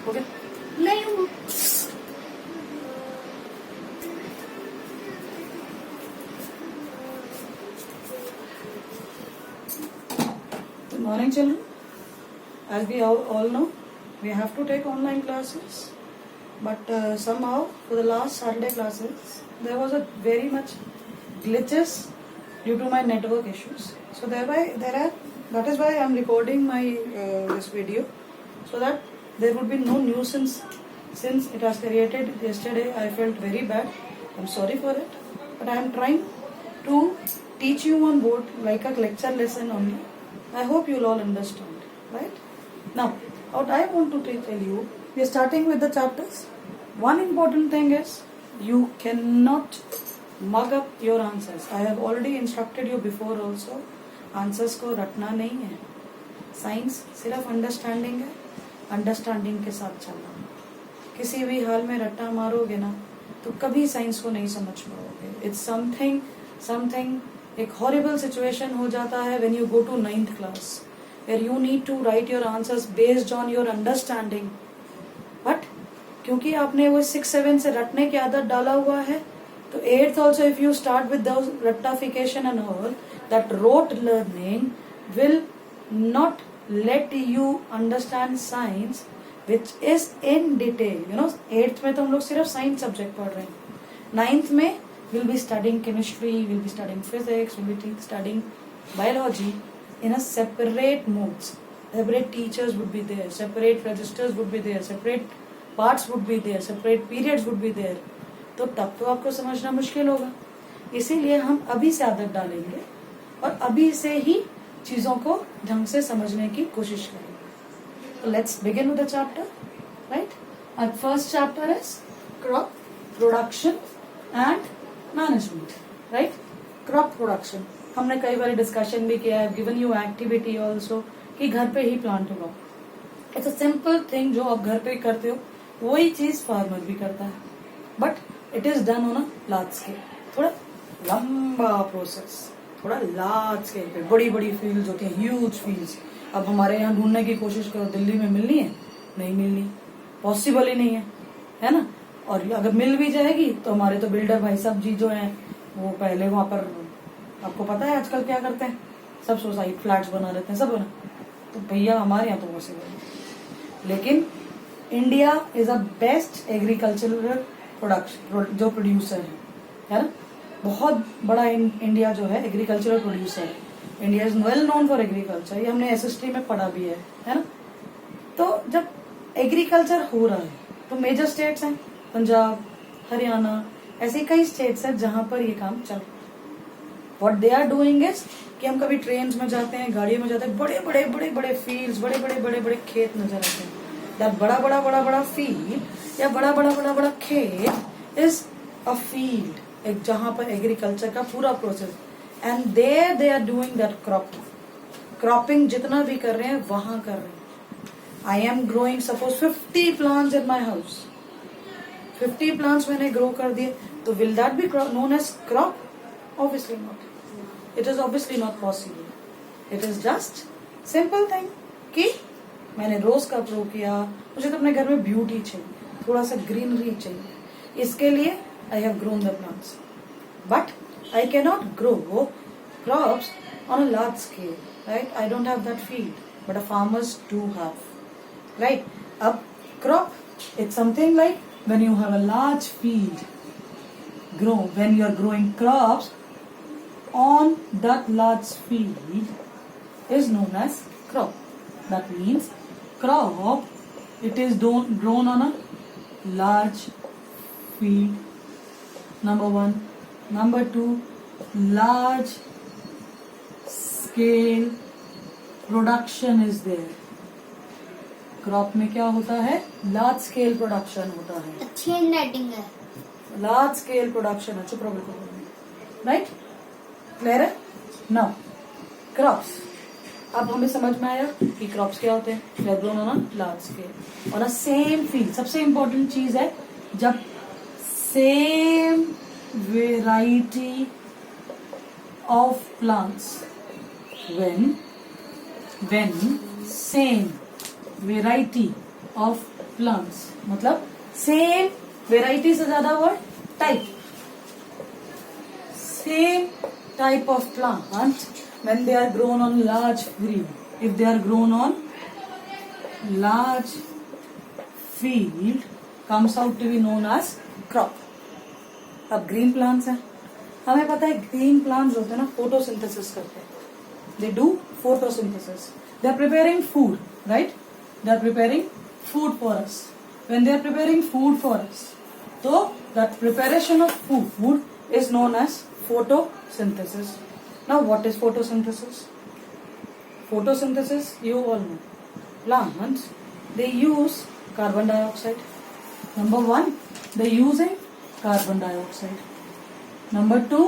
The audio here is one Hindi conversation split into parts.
हो गया? नहीं हूँ। Good morning, children. As we all know, we have to take online classes. But somehow, for the last Saturday classes, there was a very much glitches due to my network issues. So that is why I am recording my this video, so that there would be no nuisance. Since it was created yesterday, I felt very bad. I'm sorry for it, but I am trying to teach you on board like a lecture lesson only. I hope you'll all understand, right? Now, what I want to tell you, we are starting with the chapters. One important thing is you cannot mug up your answers. I have already instructed you before also. Answers को रटना नहीं है. साइंस सिर्फ अंडरस्टैंडिंग है. अंडरस्टैंडिंग के साथ चलना. किसी भी हाल में रट्टा मारोगे ना तो कभी साइंस को नहीं समझ पाओगे. इट्स समथिंग एक हॉरिबल सिचुएशन हो जाता है when you go to 9th class, where you need to write your answers based on your understanding. But क्योंकि आपने वो 6-7 से रटने की आदत डाला हुआ है, तो 8th also if you start with those रट्टाफिकेशन and all, that rote learning will not let you understand science which is in detail. You know 8th में तो हम लोग सिर्फ साइंस सब्जेक्ट पढ़ रहे हैं. 9th में we'll be studying chemistry, we'll be studying physics, we'll be studying biology in a separate modes. Separate teachers would be there, separate registers would be there, separate parts would be there, separate periods would be there. तो तब तो आपको समझना मुश्किल होगा. इसीलिए हम अभी से आदत डालेंगे और अभी से ही चीजों को ढंग से समझने की कोशिश करेंगे. So let's begin with the chapter, right? Our first chapter is crop production and management, right? Crop production हमने कई बार डिस्कशन भी किया है. गिवन यू एक्टिविटी ऑल्सो कि घर पे ही प्लांट उगाओ. इट्स अ सिंपल थिंग जो आप घर पे करते हो वही चीज फार्मर भी करता है, but it is done on a large scale. थोड़ा लंबा प्रोसेस, थोड़ा लार्ज स्केल पे बड़ी बड़ी फील्ड्स होती है, ह्यूज फील्ड्स. अब हमारे यहाँ ढूंढने की कोशिश करो, दिल्ली में मिलनी है? नहीं मिलनी, पॉसिबल ही नहीं है ना. और अगर मिल भी जाएगी तो हमारे तो बिल्डर भाई साहब जी जो हैं वो पहले वहां पर, आपको पता है आजकल क्या करते हैं, सब सोसाइटी फ्लैट्स बना लेते हैं सब बना. तो भैया हमारे यहाँ तो पॉसिबल है. लेकिन India is a best agricultural product जो प्रोड्यूसर है ना. बहुत बड़ा इंडिया जो है एग्रीकल्चरल प्रोड्यूसर है. India is well known for agriculture. ये हमने एसएसटी में पढ़ा भी है ना. तो जब एग्रीकल्चर हो रहा है तो मेजर स्टेट्स हैं पंजाब, हरियाणा, ऐसे कई स्टेट्स हैं जहां पर ये काम चल रहा है. What they are doing is कि हम कभी ट्रेन में जाते हैं, गाड़ियों में जाते हैं, बड़े बड़े बड़े बड़े फील्ड्स, बड़े बड़े बड़े बड़े खेत नजर आते हैं. दैट बड़ा बड़ा बड़ा बड़ा फील्ड या बड़ा बड़ा बड़ा बड़ा खेत इज अ फील्ड, एक जहां पर एग्रीकल्चर का पूरा process. And there they are doing that cropping जितना भी कर रहे हैं वहां कर रहे हैं. I am growing suppose 50 plants in my house. 50 plants मैंने ग्रो कर दिए, तो will that be known as crop? Obviously not. It is obviously not possible. It is just simple thing कि मैंने रोज का ग्रो किया. मुझे तो अपने घर में ब्यूटी चाहिए, थोड़ा सा ग्रीनरी चाहिए, इसके लिए I have grown the plants. But I can not grow crops on a large scale, right? I don't have that field, but a farmers do have, right? अब crop it's something like when you have a large field when you are growing crops on that large field is known as crop. That means crop, it is grown on a large field, number one. Number two, large scale production is there. Crop में क्या होता है? लार्ज स्केल प्रोडक्शन होता है. अच्छी हैंडराइटिंग है. लार्ज स्केल प्रोडक्शन है. चुप रहो, राइट? क्लियर है? Now crops. अब हमें समझ में आया कि क्रॉप्स क्या होते हैं. They are grown on a large scale on a same field. सबसे इंपॉर्टेंट चीज है जब same variety of plants, when same variety of plants, मतलब सेम वेराइटी से ज्यादा word type, same type of plant when they are grown on large field, if they are grown on large field comes out to be known as crop. अब ग्रीन प्लांट्स हैं, हमें पता है ग्रीन प्लांट्स होते हैं ना फोटोसिंथेसिस करते हैं, they do photosynthesis, they are preparing food, right, they are preparing food for us. When they are preparing food for us, तो that preparation of food is known as photosynthesis. Now what is photosynthesis? Photosynthesis, you all know. Plants, they use carbon dioxide. Number one, they're using carbon dioxide. Number two,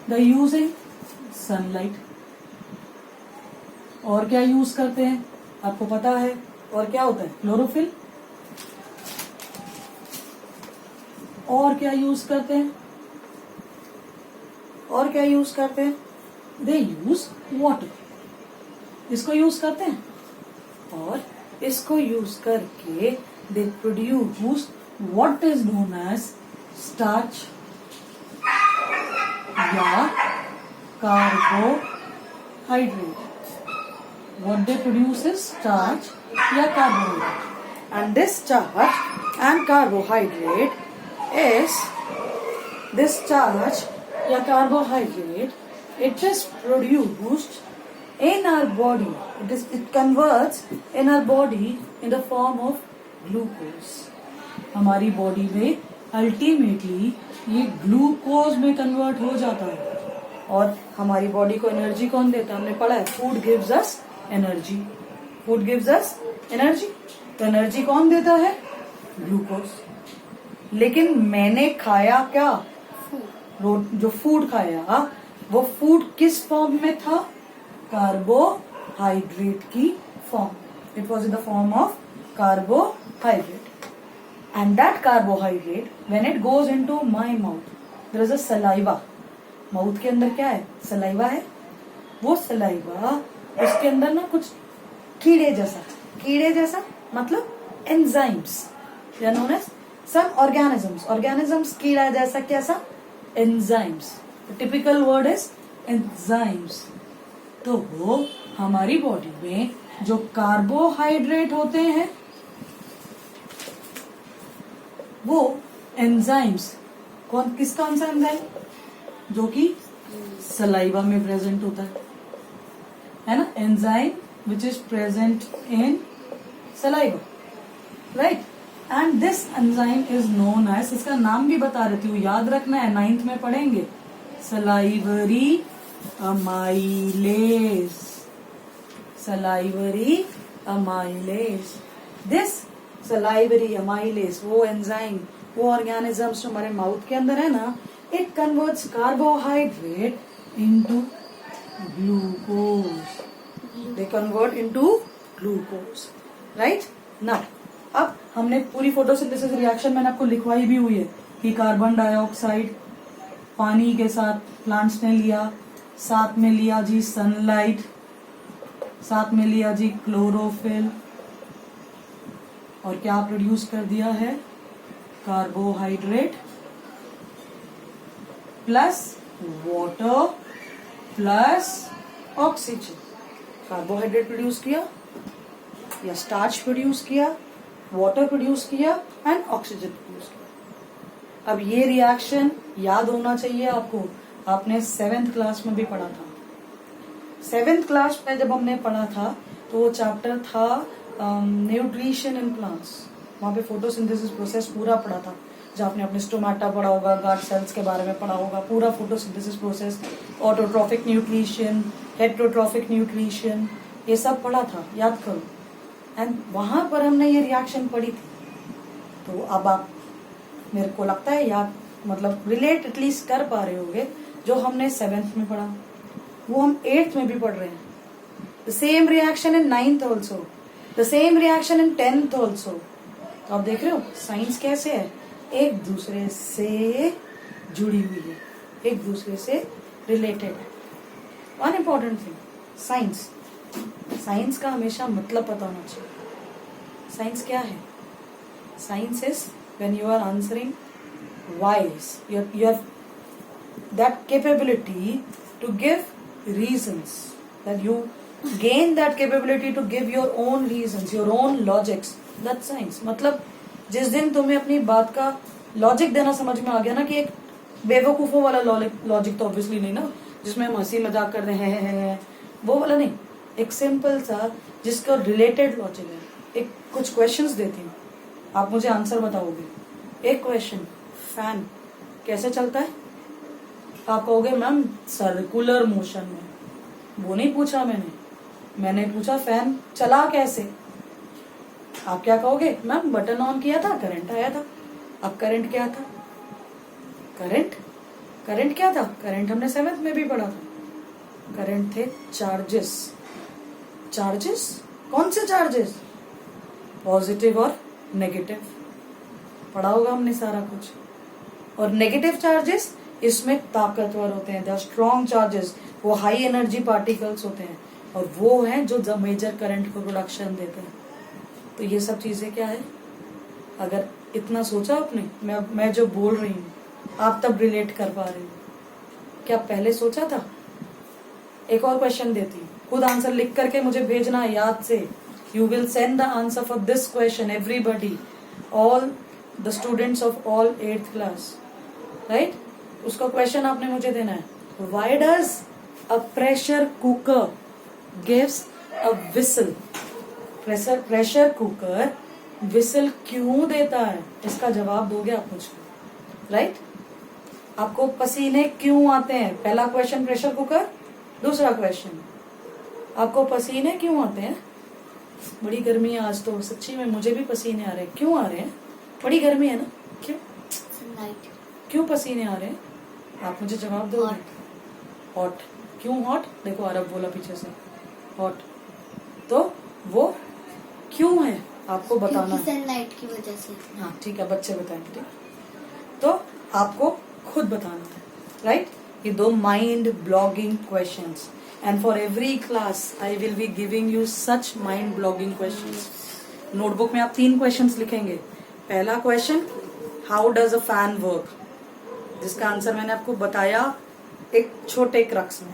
they're using sunlight. और क्या यूज करते हैं आपको पता है, और क्या होता है, क्लोरोफिल. और क्या यूज करते हैं, और क्या यूज करते हैं, दे यूज वाटर. इसको यूज करते हैं, और इसको यूज करके they produce what is known as starch या carbohydrate. What they produce is starch या carbohydrate, and this starch and carbohydrate is this starch या carbohydrate, it is produced in our body, it converts in our body in the form of glucose. हमारी बॉडी में अल्टीमेटली ये ग्लूकोज में कन्वर्ट हो जाता है, और हमारी बॉडी को एनर्जी कौन देता है, हमने पढ़ा है food gives us energy, food gives us energy. तो एनर्जी कौन देता है, ग्लूकोज. लेकिन मैंने खाया क्या, जो फूड खाया वो फूड किस फॉर्म में था, कार्बोहाइड्रेट की form. It was in the form of carbohydrate, and that carbohydrate when it goes into my mouth, there is a saliva. Mouth के अंदर क्या है, सलाइवा है. वो सलाइवा, उसके अंदर ना कुछ कीड़े जैसा मतलब एंजाइम्स, या नोन एज सम ऑर्गेनिजम्स, कीड़ा जैसा कैसा, enzymes. Typical word is enzymes. तो वो हमारी बॉडी में जो कार्बोहाइड्रेट होते हैं, वो एंजाइम्स, कौन सा एंजाइम, जो कि सलाइवा में प्रेजेंट होता है ना, enzyme which is present in saliva, right. And this enzyme is known as, इसका नाम भी बता देती हूँ, याद रखना है, 9th में पढ़ेंगे, salivary amylase. Salivary amylase. This salivary amylase, वो एंजाइम, वो ऑर्गेनिजम्स जो हमारे माउथ के अंदर है ना, it converts carbohydrate into glucose. They convert into glucose, right. Now अब हमने पूरी फोटोसिंथेसिस रिएक्शन मैंने आपको लिखवाई भी हुई है कि कार्बन डाइऑक्साइड पानी के साथ प्लांट्स ने लिया, साथ में लिया जी सनलाइट, साथ में लिया जी क्लोरोफिल, और क्या प्रोड्यूस कर दिया है, carbohydrate plus water plus oxygen. Carbohydrate produce किया या स्टार्च प्रोड्यूस किया, वाटर प्रोड्यूस किया एंड ऑक्सीजन प्रोड्यूस किया. अब ये रिएक्शन याद होना चाहिए आपको, आपने 7th क्लास में भी पढ़ा था. 7th क्लास में जब हमने पढ़ा था तो वो चैप्टर था न्यूट्रिशन इन प्लांट्स. वहां पे फोटोसिंथेसिस प्रोसेस पूरा पढ़ा था, जहाँ आपने अपने स्टोमेटा पढ़ा होगा, गार्ड सेल्स के बारे में पढ़ा होगा, पूरा photosynthesis process, autotrophic nutrition, heterotrophic nutrition, ये सब पढ़ा था, याद करो. एंड वहां पर हमने ये रिएक्शन पढ़ी थी. तो अब आप, मेरे को लगता है याद, मतलब रिलेट एटलीस्ट कर पा रहे होंगे, जो हमने 7th में पढ़ा वो हम 8th में भी पढ़ रहे हैं. The same reaction in 9th also, the same reaction in 10th also. तो आप देख रहे हो साइंस कैसे है, एक दूसरे से जुड़ी हुई है, एक दूसरे से रिलेटेड है. वन इम्पॉर्टेंट थिंग, साइंस का हमेशा मतलब पता होना चाहिए. साइंस क्या है, Science is when you are answering whys. You have that capability to give reasons. That you gain that capability to give your own reasons, your own logics. That's science. मतलब जिस दिन तुम्हें अपनी बात का लॉजिक देना समझ में आ गया ना, कि एक बेवकूफों वाला लॉजिक तो ऑब्वियसली नहीं ना, जिसमें हम हंसी मजाक कर रहे हैं, वो वाला नहीं, एक सिंपल सा जिसका रिलेटेड लॉजिक है. एक कुछ क्वेश्चंस देती हूँ, आप मुझे आंसर बताओगे. एक क्वेश्चन, फैन कैसे चलता है? आप कहोगे मैम सर्कुलर मोशन में. वो नहीं पूछा मैंने पूछा फैन चला कैसे. आप क्या कहोगे? मैम बटन ऑन किया था, करंट आया था. अब करंट क्या था? करंट क्या था? करंट हमने 7th में भी पढ़ा था. करंट थे चार्जेस. कौन से चार्जेस? पॉजिटिव और नेगेटिव. पढ़ा होगा हमने सारा कुछ. और नेगेटिव चार्जेस इसमें ताकतवर होते हैं, द स्ट्रॉन्ग चार्जेस, वो हाई एनर्जी पार्टिकल्स होते हैं, और वो हैं जो मेजर करंट को प्रोडक्शन देते हैं. तो ये सब चीजें क्या है? अगर इतना सोचा आपने, मैं जो बोल रही हूँ आप तब रिलेट कर पा रहे हो. क्या पहले सोचा था? एक और क्वेश्चन देती हूँ, खुद आंसर लिख करके मुझे भेजना याद से. You will send the answer for this question, everybody, all the students of all 8th class, right? उसका क्वेश्चन आपने मुझे देना है. Why does a pressure cooker gives a whistle? Pressure cooker whistle क्यों देता है? इसका जवाब दोगे आप मुझको, राइट? आपको पसीने क्यों आते हैं? पहला क्वेश्चन प्रेशर कुकर. दूसरा क्वेश्चन, आपको पसीने क्यों आते हैं? बड़ी गर्मी है आज तो, सच्ची में मुझे भी पसीने आ रहे हैं. क्यों आ रहे हैं? बड़ी गर्मी है ना. क्यों? सनलाइट. क्यों पसीने आ रहे हैं? आप मुझे जवाब दो. हॉट. क्यों हॉट? देखो अरब बोला पीछे से, हॉट. तो वो क्यों है आपको बताना है. सनलाइट की वजह से. हाँ ठीक है, बच्चे बताएंगे. ठीक, तो आपको खुद बताना है, राइट? ये 2 mind blogging questions, and for every class I will be giving you such mind blogging questions. Notebook में आप 3 क्वेश्चंस लिखेंगे. पहला question, how does a fan work, जिसका आंसर मैंने आपको बताया एक छोटे क्रक्स में.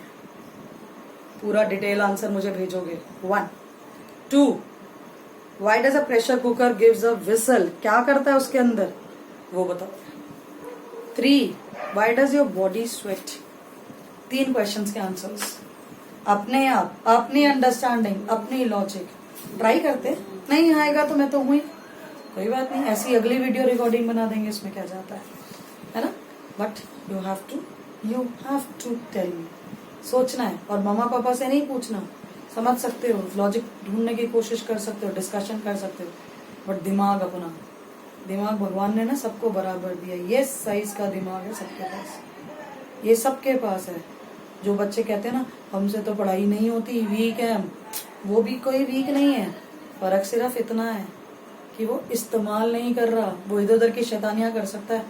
पूरा डिटेल आंसर मुझे भेजोगे. 1. 2, why does a pressure cooker gives a whistle, क्या करता है उसके अंदर, वो बताओ. 3, why does your body sweat. 3 questions के आंसर्स अपने आप, अपनी अंडरस्टैंडिंग, अपनी लॉजिक. ट्राई करते, नहीं आएगा तो मैं तो हुई, कोई बात नहीं, ऐसी अगली वीडियो रिकॉर्डिंग बना देंगे, इसमें क्या जाता है ना. But you have to tell me. सोचना है, और मम्मा पापा से नहीं पूछना. समझ सकते हो, लॉजिक ढूंढने की कोशिश कर सकते हो, डिस्कशन कर सकते हो, बट दिमाग अपना, दिमाग भगवान ने ना सबको बराबर दिया. ये साइज का दिमाग है सबके पास, ये सबके पास है. जो बच्चे कहते हैं ना हमसे तो पढ़ाई नहीं होती, वीक है हम, वो भी कोई वीक नहीं है. फर्क सिर्फ इतना है कि वो इस्तेमाल नहीं कर रहा, वो इधर उधर की शैतानियां कर सकता है.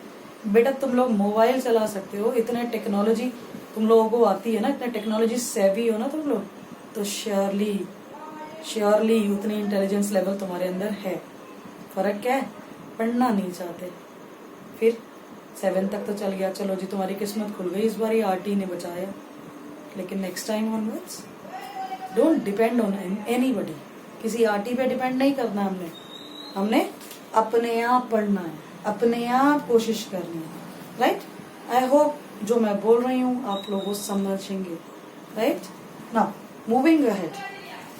बेटा तुम लोग मोबाइल चला सकते हो, इतने टेक्नोलॉजी तुम लोगों को आती है ना, इतने टेक्नोलॉजी सेवी हो ना तुम लोग, तो श्योरली उतनी इंटेलिजेंस लेवल तुम्हारे अंदर है. फर्क क्या है? पढ़ना नहीं चाहते. फिर 7 तक तो चल गया, चलो जी तुम्हारी किस्मत खुल गई, इस बार ही आरटी ने बचाया. लेकिन next time onwards don't depend on anybody. किसी आरटी पे डिपेंड नहीं करना. हमने अपने आप पढ़ना है, अपने आप कोशिश करनी है, राइट? आई होप जो मैं बोल रही हूँ आप लोगों समझेंगे, right? Now moving ahead,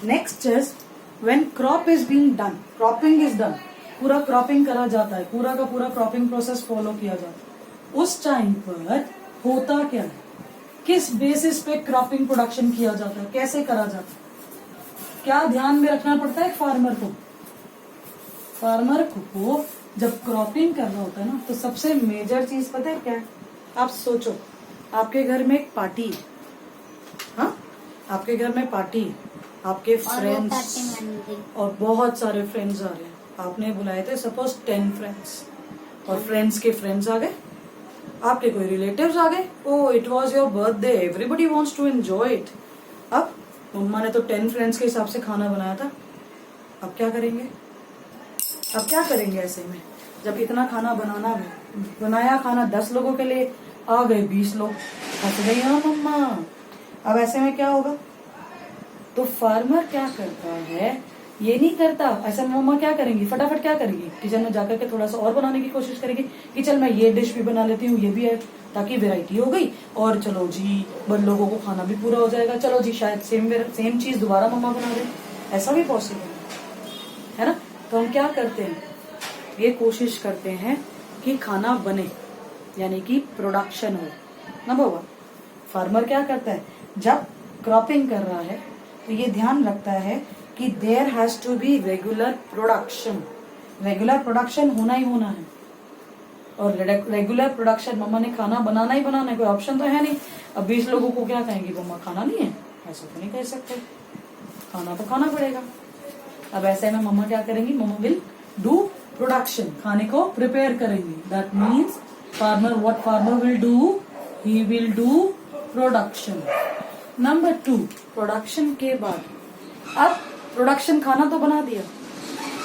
next is when crop is being done, cropping is done, पूरा क्रॉपिंग करा जाता है, पूरा का पूरा क्रॉपिंग प्रोसेस फॉलो किया जाता है. उस टाइम पर होता क्या है, किस बेसिस पे क्रॉपिंग प्रोडक्शन किया जाता है, कैसे करा जाता है, क्या ध्यान में रखना पड़ता है फार्मर को जब क्रॉपिंग करना होता है ना, तो सबसे मेजर चीज पता है क्या है? आप सोचो, आपके घर में एक पार्टी है, हाँ, आपके घर में पार्टी है, आपके फ्रेंड्स और बहुत सारे फ्रेंड्स आ रहे हैं. आपने बुलाए थे सपोज 10 फ्रेंड्स, और फ्रेंड्स के फ्रेंड्स आ गए, आपके कोई रिलेटिव्स आ गए. Oh it was your birthday, everybody wants to enjoy it. अब मम्मा ने तो 10 फ्रेंड्स के हिसाब से खाना बनाया था, अब क्या करेंगे? अब क्या करेंगे ऐसे में, जब इतना खाना बनाना है, बनाया खाना 10 लोगों के लिए, आ गए 20 लोग, फंस गई हाँ मम्मा। अब ऐसे में क्या होगा, तो फार्मर क्या करता है, ये नहीं करता ऐसा। मम्मा क्या करेंगी, फटाफट क्या करेगी, किचन में जाकर के थोड़ा सा और बनाने की कोशिश करेगी कि चल मैं ये डिश भी बना लेती हूँ, ये भी है, ताकि वैरायटी हो गई और चलो जी बड़ लोगों को खाना भी पूरा हो जाएगा, चलो जी शायद सेम चीज दोबारा मम्मा बना दे। ऐसा भी पॉसिबल है ना। तो हम क्या करते हैं, ये कोशिश करते हैं कि खाना बने, यानी कि प्रोडक्शन हो। नंबर 1, फार्मर क्या करता है, जब क्रॉपिंग कर रहा है तो ये ध्यान रखता है कि there has to be regular production. Regular production होना ही होना है। और रेगुलर प्रोडक्शन, मम्मा ने खाना बनाना ही बनाना है, कोई ऑप्शन तो है नहीं। अब 20 लोगों को क्या कहेंगे, मम्मा खाना नहीं है, ऐसा तो नहीं कह सकते, खाना तो खाना पड़ेगा। अब ऐसे में मम्मा क्या करेंगी, मम्मा विल डू प्रोडक्शन, खाने को प्रिपेयर करेंगी। That means farmer, what farmer will do, he will do production. Number 2, production के बाद, अब प्रोडक्शन खाना तो बना दिया,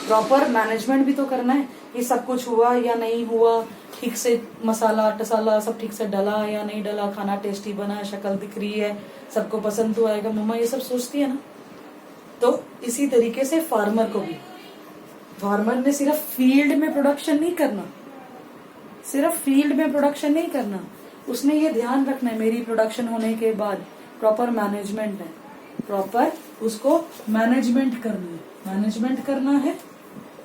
प्रॉपर मैनेजमेंट भी तो करना है कि सब कुछ हुआ या नहीं हुआ, ठीक से मसाला टसाला सब ठीक से डला या नहीं डला, खाना टेस्टी बना है, शक्ल दिख रही है, सबको पसंद तो आएगा, मम्मा ये सब सोचती है ना। तो इसी तरीके से फार्मर को भी, फार्मर ने सिर्फ फील्ड में प्रोडक्शन नहीं करना, सिर्फ फील्ड में प्रोडक्शन नहीं करना, उसने ये ध्यान रखना है मेरी प्रोडक्शन होने के बाद प्रॉपर मैनेजमेंट है, प्रॉपर उसको मैनेजमेंट करनी है। मैनेजमेंट करना है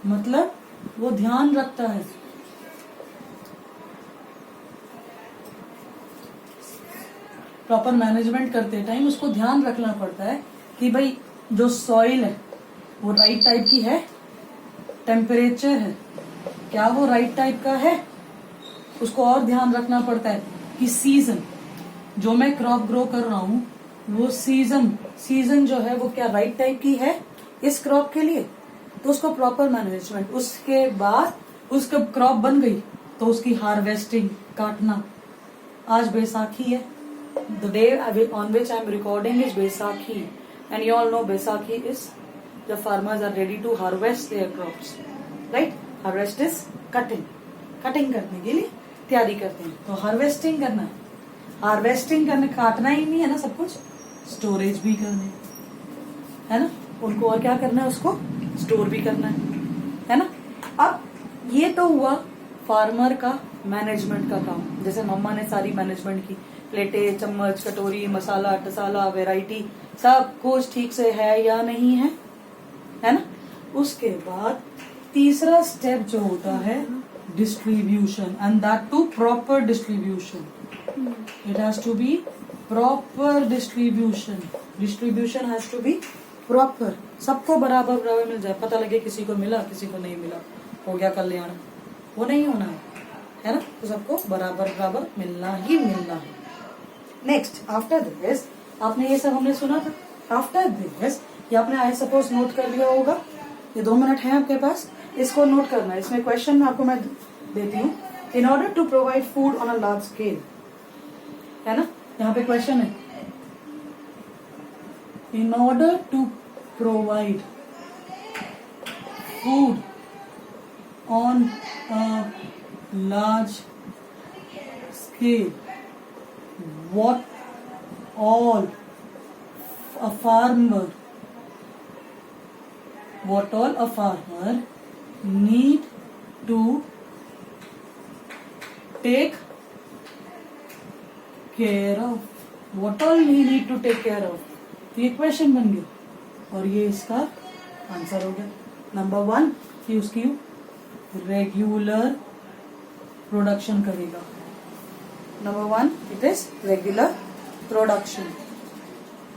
मतलब वो ध्यान रखता है, प्रॉपर मैनेजमेंट करते टाइम उसको ध्यान रखना पड़ता है कि भाई जो सॉइल है वो राइट टाइप की है, टेम्परेचर है क्या वो राइट टाइप का है, उसको और ध्यान रखना पड़ता है कि सीजन, जो मैं क्रॉप ग्रो कर रहा हूँ वो सीजन जो है वो क्या राइट टाइप की है इस क्रॉप के लिए, तो उसको प्रॉपर मैनेजमेंट। उसके बाद उसका क्रॉप बन गई तो उसकी हार्वेस्टिंग, काटना। आज बैसाखी है, the day on which I am recording is Baisakhi, and you all know Baisakhi is the farmers are ready to harvest their crops, right. Harvest is cutting, cutting करने के लिए तैयारी करते हैं, तो हार्वेस्टिंग करना है। हार्वेस्टिंग करने, काटना ही नहीं है ना सब कुछ, स्टोरेज भी करना है ना, उनको और क्या करना है, उसको स्टोर भी करना है ना। अब ये तो हुआ फार्मर का मैनेजमेंट का काम, जैसे मम्मा ने सारी मैनेजमेंट की, प्लेटें, चम्मच, कटोरी, मसाला टसाला, वैरायटी, सब कुछ ठीक से है या नहीं है ना। उसके बाद तीसरा स्टेप जो होता है distribution, and that to proper distribution. It has to be proper distribution. Distribution has to be proper. सबको बराबर बराबर मिल जाए, पता लगे किसी को मिला किसी को नहीं मिला, हो गया कल्याण, वो नहीं होना है ना। तो सबको बराबर बराबर मिलना ही मिलना है। नेक्स्ट, आफ्टर दिस, आपने ये सब हमने सुना था। आफ्टर दिस ये आपने आई सपोज नोट कर लिया होगा, ये 2 मिनट है आपके पास, इसको नोट करना है। इसमें क्वेश्चन आपको मैं देती हूँ, in order to provide food on a large scale, है ना। यहाँ पे क्वेश्चन है, in order to provide food on a large scale, what all a farmer need to take care of, what all he need to take care of। तो ये क्वेश्चन बन गया और ये इसका आंसर हो गया। नंबर 1 कि उसकी रेगुलर प्रोडक्शन करेगा। Number 1, it is regular production.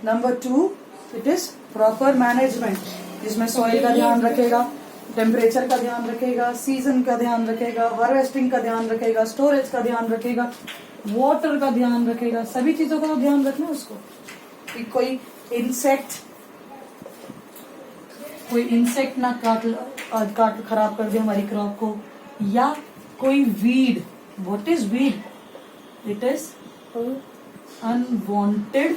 Number 2, it is proper management, जिसमें सॉइल का ध्यान रखेगा, टेम्परेचर का ध्यान रखेगा, सीजन का ध्यान रखेगा, हार्वेस्टिंग का ध्यान रखेगा, स्टोरेज का ध्यान रखेगा, वाटर का ध्यान रखेगा, सभी चीजों का ध्यान रखना है उसको। कि कोई इंसेक्ट ना काट खराब कर दे हमारी क्रॉप को, या कोई weed. What is weed? It is unwanted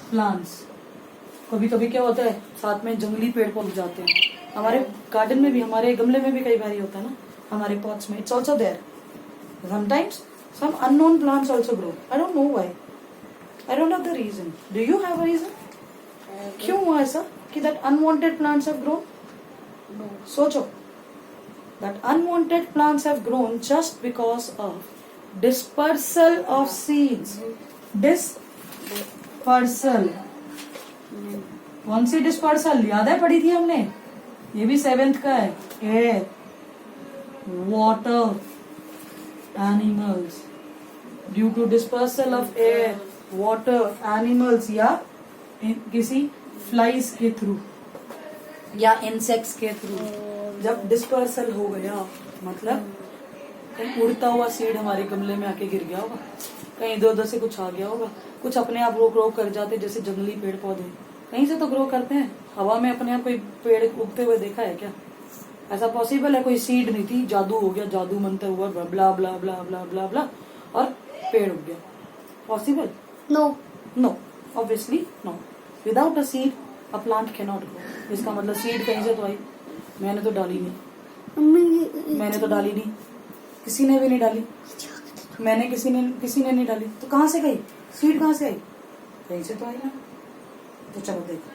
plants। कभी कभी क्या होता है, साथ में जंगली पेड़ पौधे जाते हैं, हमारे गार्डन में भी, हमारे गमले में भी कई बार ये होता है ना, हमारे पॉट्स में it's also there. Sometimes some unknown plants also grow. I don't know why. I don't have the reason. Do you have a reason? क्यों हुआ ऐसा कि that unwanted plants have grown? No. सोचो. That unwanted plants have grown just because of dispersal of seeds. Dispersal. कौन सी डिस्पर्सल? याद है, पढ़ी थी हमने. ये भी 7th का है. Air, water, animals. Due to dispersal of air, water, animals या किसी फ्लाइज के थ्रू या इंसेक्ट्स के थ्रू. जब डिस्पर्सल हो गया मतलब कहीं उड़ता हुआ सीड हमारे गमले में आके गिर गया होगा, कहीं इधर उधर से कुछ आ गया होगा, कुछ अपने आप ग्रो कर जाते, जैसे जंगली पेड़ पौधे कहीं से तो ग्रो करते हैं. हवा में अपने आप कोई पेड़ उगते हुए देखा है क्या? ऐसा पॉसिबल है? कोई सीड नहीं थी, जादू हो गया, जादू मंत्र हुआ, ब्ला ब्ला ब्ला ब्ला ब्ला ब्ला और पेड़ उग गया. Possible? No. No, obviously no. Without a seed a plant can not grow. इसका मतलब सीड कहीं से तो आई. मैंने तो डाली नहीं. मम्मी मैंने तो डाली नहीं, किसी ने भी नहीं डाली. मैंने किसी ने नहीं डाली, तो कहाँ से गई सीड? कहाँ से आई? कहीं से तो आई ना. तो चलो देखो,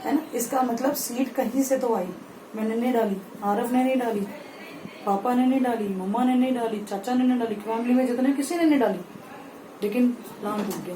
है ना, इसका मतलब सीड कहीं से तो आई. मैंने नहीं डाली, आरफ ने नहीं डाली, पापा ने नहीं डाली, मम्मा ने नहीं डाली, चाचा ने नहीं डाली, फैमिली में जितने किसी ने नहीं डाली, लेकिन प्लांट उग गया.